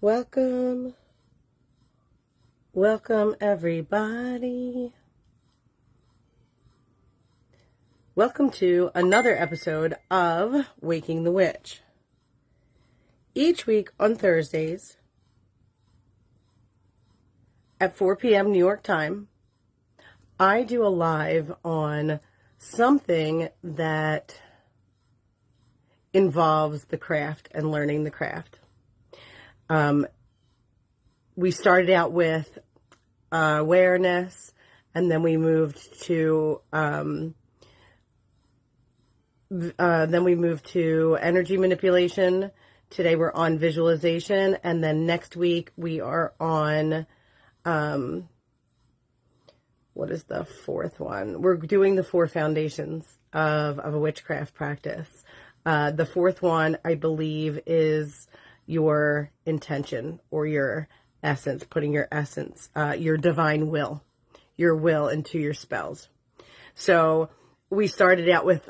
Welcome, welcome everybody. Welcome to another episode of Waking the Witch. Each week on Thursdays at 4 p.m. New York time, I do a live on something that involves the craft and learning the craft. We started out with awareness, and then we moved to energy manipulation. Today we're on visualization, and then next week we are on what is the fourth one? We're doing the 4 foundations of a witchcraft practice. The fourth one, I believe, is your intention or your essence, putting your essence, your divine will, your will into your spells. So we started out with,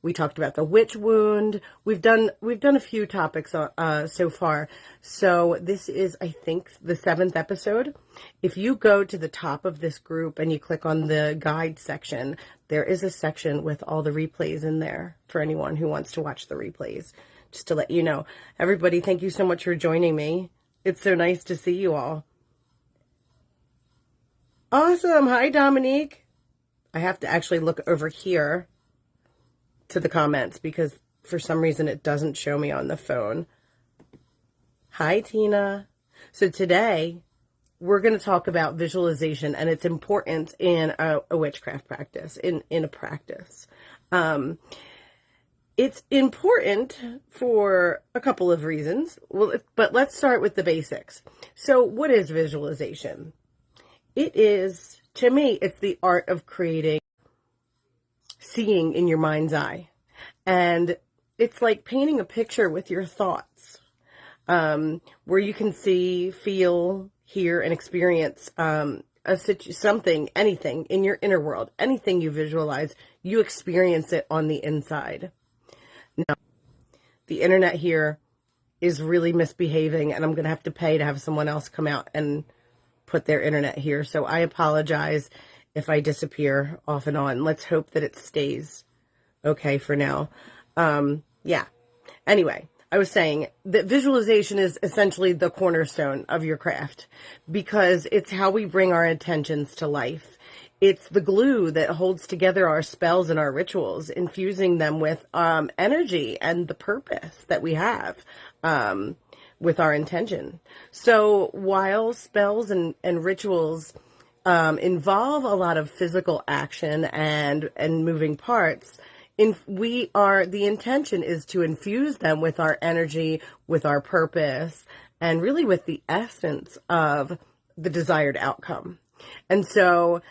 we talked about the witch wound. We've done a few topics so far. So this is, I think, the 7th episode. If you go to the top of this group and you click on the guide section, there is a section with all the replays in there for anyone who wants to watch the replays. Just to let you know. Everybody, thank you so much for joining me. It's so nice to see you all. Awesome. Hi, Dominique. I have to actually look over here to the comments because for some reason it doesn't show me on the phone. Hi, Tina. So today we're going to talk about visualization and its importance in a witchcraft practice, in a practice. It's important for a couple of reasons, but let's start with the basics. So what is visualization? It is, to me, it's the art of creating, seeing in your mind's eye. And it's like painting a picture with your thoughts, where you can see, feel, hear, and experience something, anything in your inner world. Anything you visualize, you experience it on the inside. Now, the internet here is really misbehaving, and I'm going to have to pay to have someone else come out and put their internet here. So I apologize if I disappear off and on. Let's hope that it stays okay for now. Yeah. Anyway, I was saying that visualization is essentially the cornerstone of your craft because it's how we bring our intentions to life. It's the glue that holds together our spells and our rituals, infusing them with energy and the purpose that we have with our intention. So while spells and rituals involve a lot of physical action and moving parts, the intention is to infuse them with our energy, with our purpose, and really with the essence of the desired outcome. And so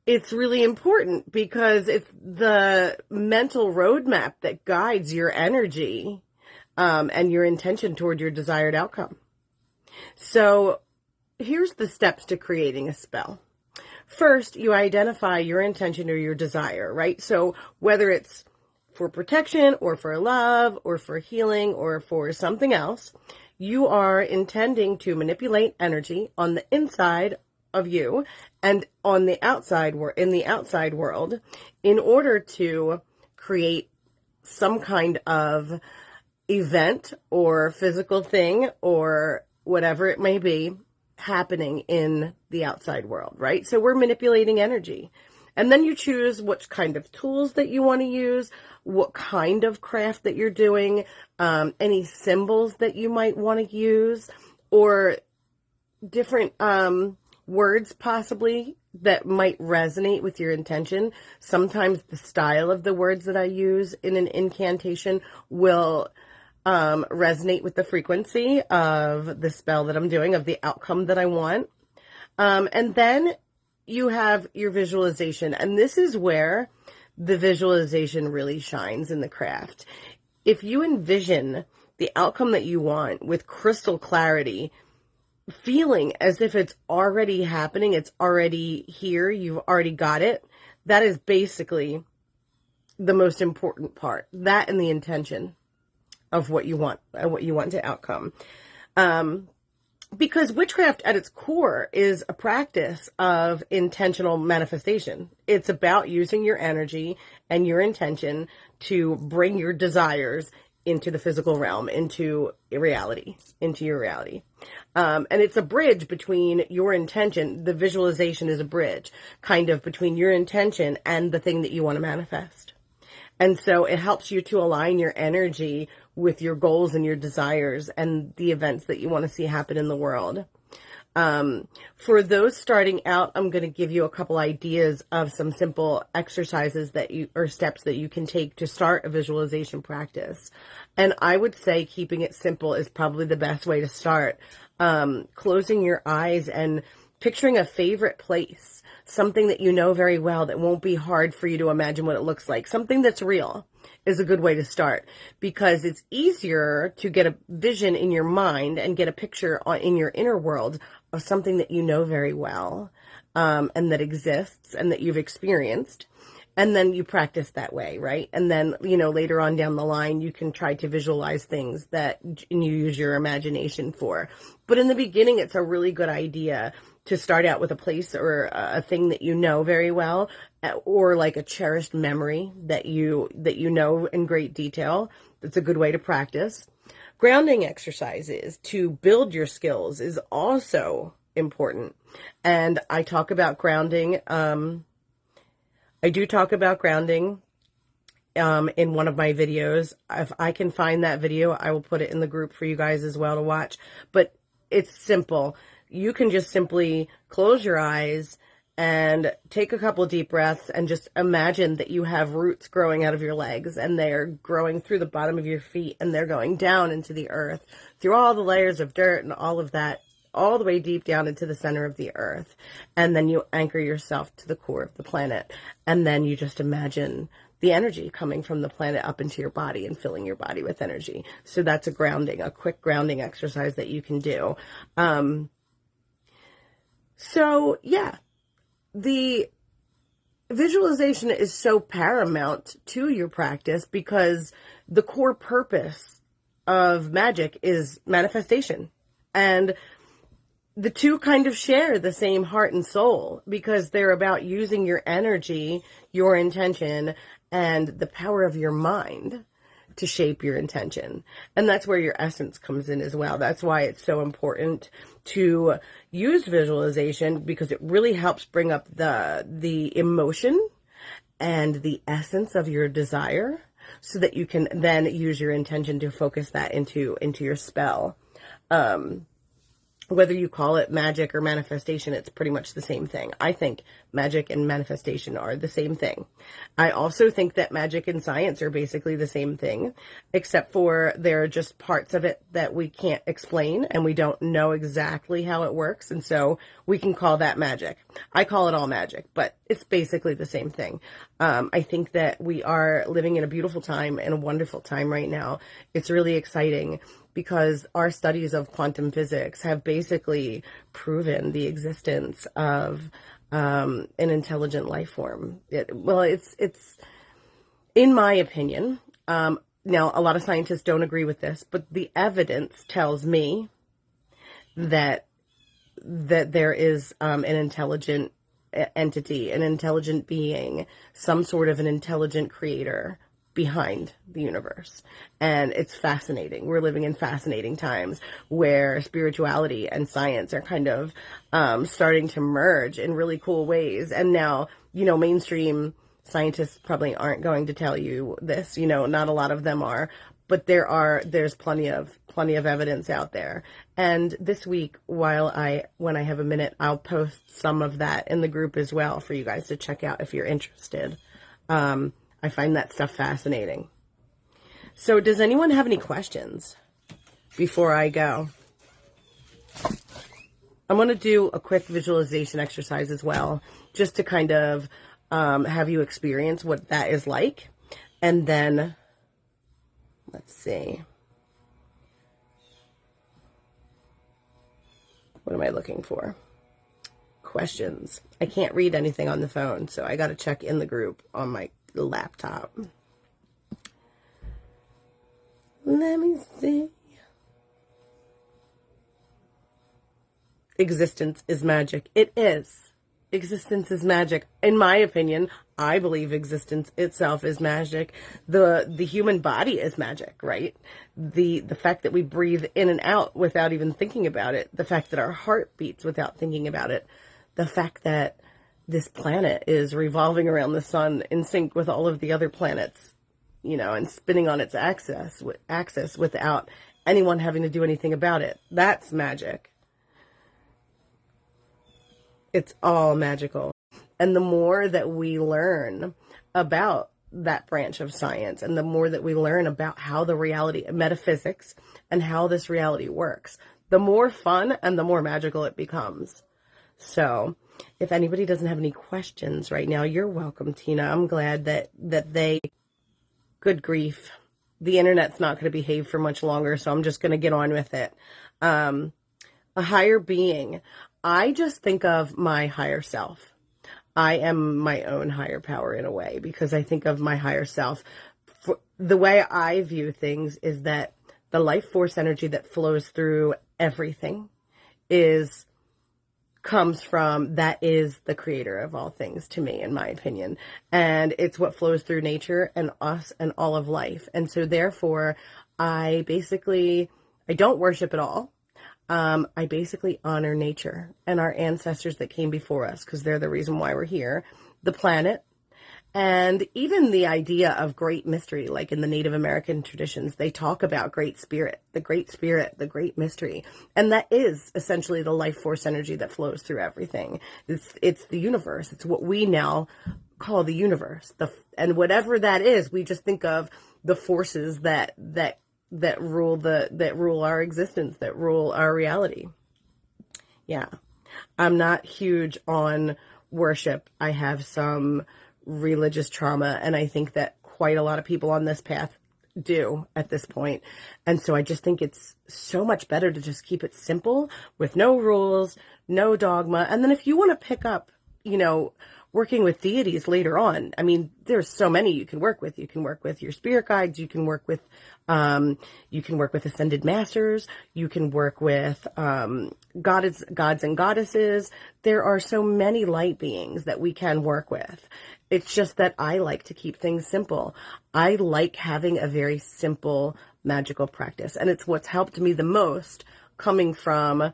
it's really important because it's the mental roadmap that guides your energy and your intention toward your desired outcome. So here's the steps to creating a spell. First, you identify your intention or your desire, right? So whether it's for protection or for love or for healing or for something else, you are intending to manipulate energy on the inside of you and on the outside, in the outside world, in order to create some kind of event or physical thing or whatever it may be happening in the outside world, right? So we're manipulating energy. And then you choose what kind of tools that you want to use, what kind of craft that you're doing, any symbols that you might want to use, or different words possibly that might resonate with your intention. Sometimes the style of the words that I use in an incantation will resonate with the frequency of the spell that I'm doing, of the outcome that I want. And then you have your visualization. And this is where the visualization really shines in the craft. If you envision the outcome that you want with crystal clarity, feeling as if it's already happening, it's already here, you've already got it, that is basically the most important part. That and the intention of what you want to outcome. Because witchcraft at its core is a practice of intentional manifestation. It's about using your energy and your intention to bring your desires into the physical realm, into reality, into your reality. And it's a bridge between your intention. The visualization is a bridge kind of between your intention and the thing that you want to manifest. And so it helps you to align your energy with your goals and your desires and the events that you want to see happen in the world. For those starting out, I'm going to give you a couple ideas of some simple exercises or steps that you can take to start a visualization practice. And I would say keeping it simple is probably the best way to start. Closing your eyes and picturing a favorite place, something that you know very well that won't be hard for you to imagine what it looks like, something that's real is a good way to start, because it's easier to get a vision in your mind and get a picture in your inner world of something that you know very well, and that exists and that you've experienced. And then you practice that way, right? And then, later on down the line, you can try to visualize things that you use your imagination for. But in the beginning, it's a really good idea to start out with a place or a thing that you know very well, or like a cherished memory that you know in great detail. That's a good way to practice. Grounding exercises to build your skills is also important. And I talk about grounding. I do talk about grounding in one of my videos. If I can find that video, I will put it in the group for you guys as well to watch. But it's simple. You can just simply close your eyes and take a couple of deep breaths and just imagine that you have roots growing out of your legs, and they're growing through the bottom of your feet, and they're going down into the earth through all the layers of dirt and all of that, all the way deep down into the center of the earth. And then you anchor yourself to the core of the planet. And then you just imagine the energy coming from the planet up into your body and filling your body with energy. So that's a quick grounding exercise that you can do. So yeah, the visualization is so paramount to your practice because the core purpose of magic is manifestation. And the two kind of share the same heart and soul because they're about using your energy, your intention, and the power of your mind to shape your intention. And that's where your essence comes in as well. That's why it's so important to use visualization, because it really helps bring up the emotion and the essence of your desire so that you can then use your intention to focus that into your spell. Whether you call it magic or manifestation, it's pretty much the same thing. I think magic and manifestation are the same thing. I also think that magic and science are basically the same thing, except for there are just parts of it that we can't explain and we don't know exactly how it works. And so we can call that magic. I call it all magic, but it's basically the same thing. I think that we are living in a beautiful time and a wonderful time right now. It's really exciting, because our studies of quantum physics have basically proven the existence of an intelligent life form. It's in my opinion. Now, a lot of scientists don't agree with this, but the evidence tells me that there is an intelligent entity, an intelligent being, some sort of an intelligent creator behind the universe. And it's fascinating. We're living in fascinating times where spirituality and science are kind of starting to merge in really cool ways. And now, mainstream scientists probably aren't going to tell you this, not a lot of them are, but there's plenty of evidence out there. And this week, when I have a minute, I'll post some of that in the group as well for you guys to check out if you're interested. I find that stuff fascinating. So does anyone have any questions before I go? I'm going to do a quick visualization exercise as well, just to kind of have you experience what that is like. And then, let's see. What am I looking for? Questions. I can't read anything on the phone, so I got to check in the group on my laptop. Let me see. existence is magic. It is. Existence is magic. In my opinion, I believe existence itself is magic. The human body is magic, right? The fact that we breathe in and out without even thinking about it, the fact that our heart beats without thinking about it, the fact that this planet is revolving around the sun in sync with all of the other planets, and spinning on its axis without anyone having to do anything about it. That's magic. It's all magical. And the more that we learn about that branch of science, and the more that we learn about how the reality, metaphysics, and how this reality works, the more fun and the more magical it becomes. So if anybody doesn't have any questions right now, you're welcome, Tina. I'm glad that they, good grief, the internet's not going to behave for much longer, so I'm just going to get on with it. A higher being. I just think of my higher self. I am my own higher power in a way, because I think of my higher self. The way I view things is that the life force energy that flows through everything comes from, that is the creator of all things to me, in my opinion. And it's what flows through nature and us and all of life. And so therefore, I don't worship at all. I basically honor nature and our ancestors that came before us, because they're the reason why we're here, the planet, and even the idea of great mystery. Like in the Native American traditions, they talk about great spirit, the great mystery. And that is essentially the life force energy that flows through everything. It's the universe. It's what we now call the universe. And whatever that is, we just think of the forces that rule our existence, that rule our reality. Yeah. I'm not huge on worship. I have some religious trauma, and I think that quite a lot of people on this path do at this point. And so I just think it's so much better to just keep it simple, with no rules, no dogma. And then if you want to pick up, working with deities later on, I mean, there's so many you can work with. You can work with your spirit guides. You can work with ascended masters. You can work with gods and goddesses. There are so many light beings that we can work with. It's just that I like to keep things simple. I like having a very simple magical practice, and it's what's helped me the most, coming from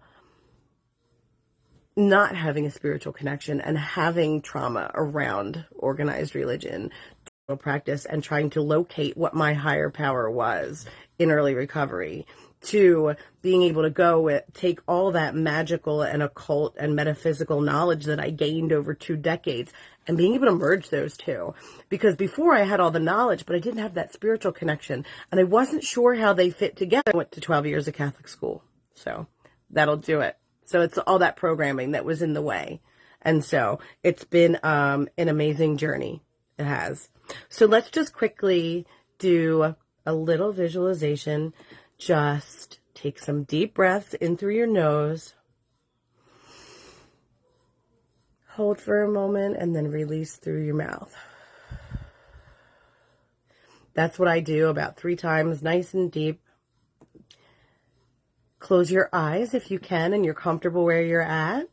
not having a spiritual connection and having trauma around organized religion, practice, and trying to locate what my higher power was in early recovery, to being able to take all that magical and occult and metaphysical knowledge that I gained over 2 decades and being able to merge those two. Because before, I had all the knowledge, but I didn't have that spiritual connection, and I wasn't sure how they fit together. I went to 12 years of Catholic school, so that'll do it. So it's all that programming that was in the way. And so it's been an amazing journey. It has. So let's just quickly do a little visualization. Just take some deep breaths in through your nose. Hold for a moment and then release through your mouth. That's what I do about 3 times, nice and deep. Close your eyes if you can and you're comfortable where you're at.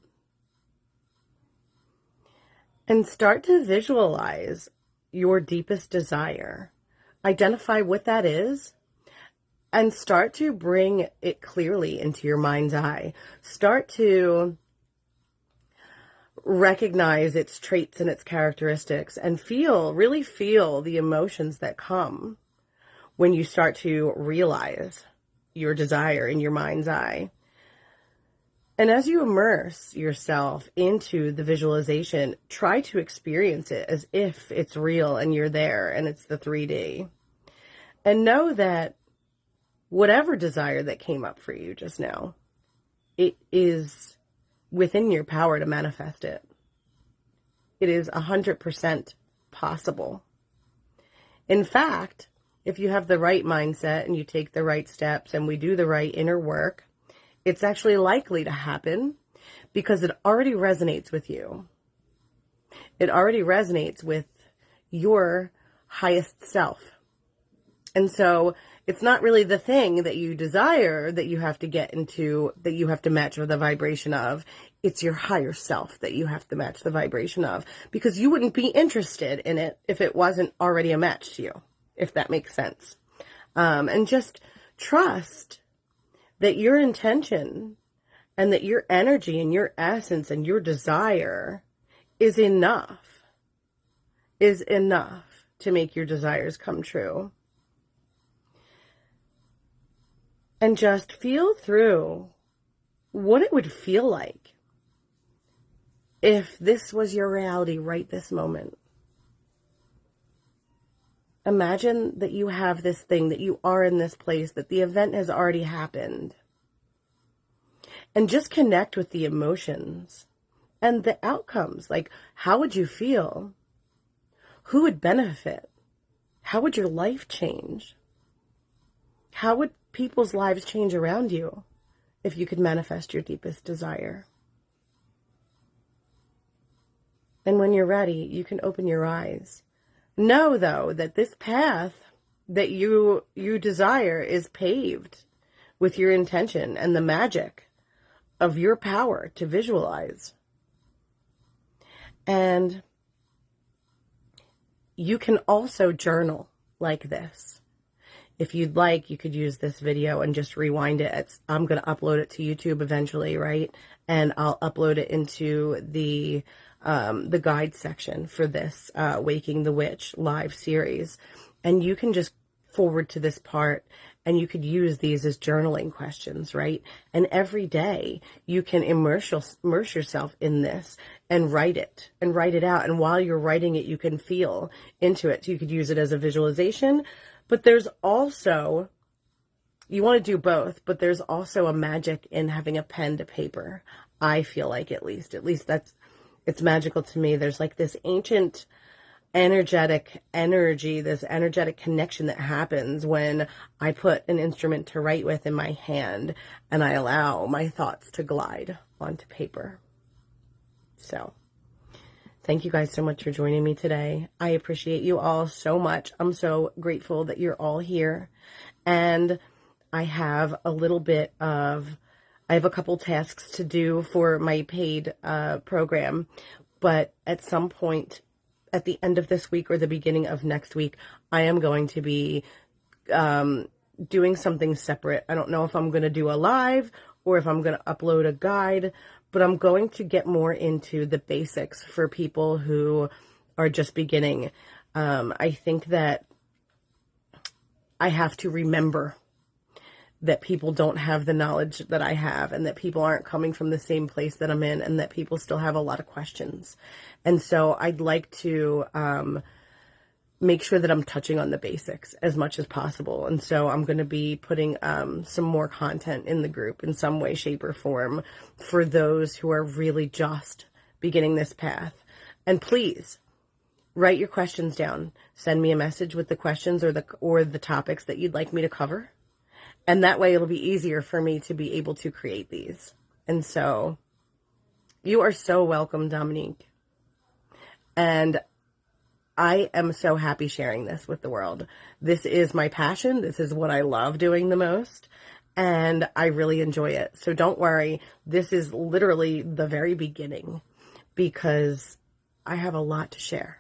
And start to visualize your deepest desire. Identify what that is and start to bring it clearly into your mind's eye. Start to recognize its traits and its characteristics, and really feel the emotions that come when you start to realize your desire in your mind's eye. And as you immerse yourself into the visualization, try to experience it as if it's real and you're there and it's the 3D. And know that whatever desire that came up for you just now, it is within your power to manifest it. It is 100% possible. In fact, if you have the right mindset and you take the right steps and we do the right inner work, it's actually likely to happen because it already resonates with you. It already resonates with your highest self. And so It's not really the thing that you desire that you have to get into, that you have to match with the vibration of. It's your higher self that you have to match the vibration of, because you wouldn't be interested in it if it wasn't already a match to you, if that makes sense. And just trust that your intention and that your energy and your essence and your desire is enough to make your desires come true. And just feel through what it would feel like if this was your reality right this moment. Imagine that you have this thing, that you are in this place, that the event has already happened. And just connect with the emotions and the outcomes. Like, how would you feel? Who would benefit? How would your life change? How would people's lives change around you if you could manifest your deepest desire? And when you're ready, you can open your eyes. Know, though, that this path that you desire is paved with your intention and the magic of your power to visualize. And you can also journal like this. If you'd like, you could use this video and just rewind it. I'm going to upload it to YouTube eventually, right? And I'll upload it into the guide section for this Waking the Witch live series. And you can just forward to this part, and you could use these as journaling questions, right? And every day you can immerse yourself in this and write it out. And while you're writing it, you can feel into it. So you could use it as a visualization. But there's also, you want to do both, but there's also a magic in having a pen to paper. I feel like at least it's magical to me. There's like this ancient energetic energy, this energetic connection that happens when I put an instrument to write with in my hand and I allow my thoughts to glide onto paper. So thank you guys so much for joining me today. I appreciate you all so much. I'm so grateful that you're all here. And I have a couple tasks to do for my paid program. But at some point at the end of this week or the beginning of next week, I am going to be doing something separate. I don't know if I'm going to do a live or if I'm going to upload a guide, but I'm going to get more into the basics for people who are just beginning. I think that I have to remember that people don't have the knowledge that I have, and that people aren't coming from the same place that I'm in, and that people still have a lot of questions. And so I'd like to make sure that I'm touching on the basics as much as possible. And so I'm going to be putting some more content in the group in some way, shape, or form for those who are really just beginning this path. And please write your questions down. Send me a message with the questions or the topics that you'd like me to cover. And that way it'll be easier for me to be able to create these. And so you are so welcome, Dominique. And I am so happy sharing this with the world. This is my passion. This is what I love doing the most. And I really enjoy it. So don't worry. This is literally the very beginning, because I have a lot to share.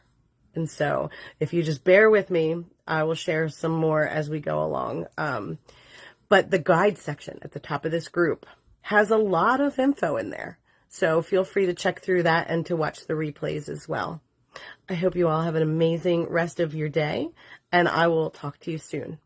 And so if you just bear with me, I will share some more as we go along. But the guide section at the top of this group has a lot of info in there. So feel free to check through that and to watch the replays as well. I hope you all have an amazing rest of your day, and I will talk to you soon.